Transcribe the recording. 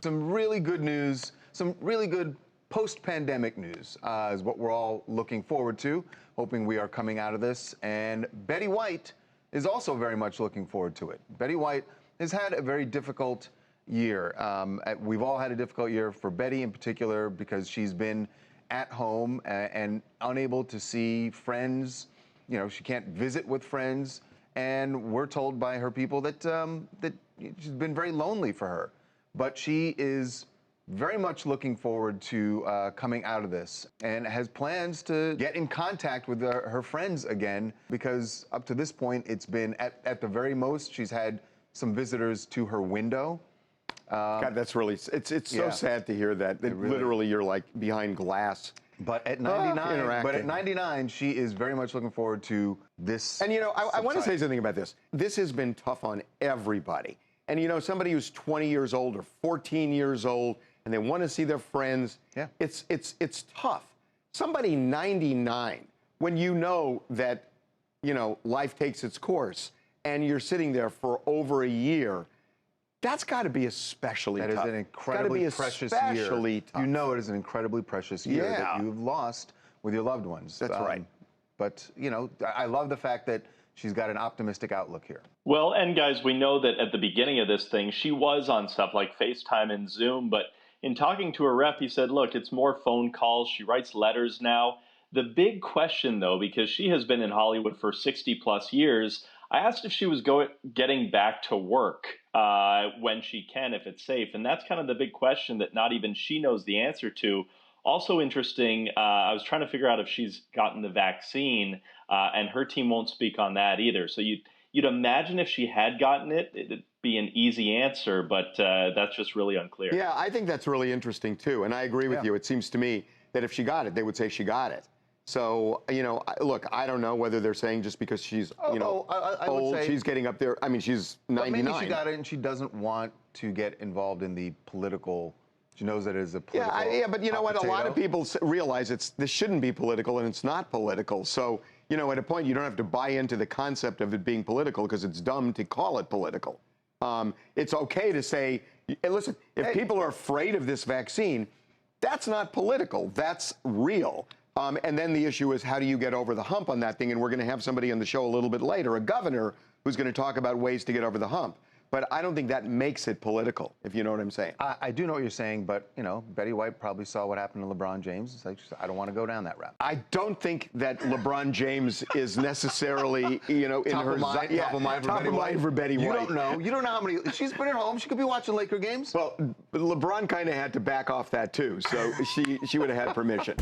Some really good news, some really good post-pandemic news is what we're all looking forward to, hoping we are coming out of this. And Betty White is also very much looking forward to it. Betty White has had a very difficult year. We've all had a difficult year, for Betty in particular, because she's been at home and unable to see friends. You know, she can't visit with friends. And we're told by her people that, that she's been very lonely for her. But she is very much looking forward to coming out of this and has plans to get in contact with her friends again, because up to this point, it's been, at the very most, she's had some visitors to her window. God, that's really, it's so sad to hear that. Really, literally, you're like behind glass. But at 99, she is very much looking forward to this. And you know, I want to say something about this. This has been tough on everybody. And you know, somebody who's 20 years old or 14 years old, and they want to see their friends. Yeah. It's tough. Somebody 99, when you know that, you know, life takes its course, and you're sitting there for over a year. That's got to be especially tough. That is an incredibly precious year. Tough. You know it is an incredibly precious year that you've lost with your loved ones. That's right. But, you know, I love the fact that she's got an optimistic outlook here. Well, and guys, we know that at the beginning of this thing, she was on stuff like FaceTime and Zoom, but in talking to her rep, he said, look, it's more phone calls. She writes letters now. The big question, though, because she has been in Hollywood for 60 plus years, I asked if she was getting back to work when she can, if it's safe. And that's kind of the big question that not even she knows the answer to. Also interesting, I was trying to figure out if she's gotten the vaccine, and her team won't speak on that either. So you'd imagine if she had gotten it, it'd be an easy answer, but that's just really unclear. Yeah, I think that's really interesting, too. And I agree with you. It seems to me that if she got it, they would say she got it. So, you know, look, I don't know whether they're saying just because she's, you know, old, she's getting up there. I mean, she's 99. Maybe she got it and she doesn't want to get involved in the political. She knows that it is a political. Yeah, but you know what? A lot of people realize this shouldn't be political, and it's not political. So, you know, at a point, you don't have to buy into the concept of it being political, because it's dumb to call it political. It's okay to say, hey, listen, if people are afraid of this vaccine, that's not political. That's real. And then the issue is, how do you get over the hump on that thing? And we're going to have somebody on the show a little bit later, a governor, who's going to talk about ways to get over the hump. But I don't think that makes it political, if you know what I'm saying. I do know what you're saying, but, you know, Betty White probably saw what happened to LeBron James. It's like, I don't want to go down that route. I don't think that LeBron James is necessarily, you know, top of mind for Betty White. You don't know. You don't know how many. She's been at home. She could be watching Laker games. Well, LeBron kind of had to back off that, too. So she would have had permission.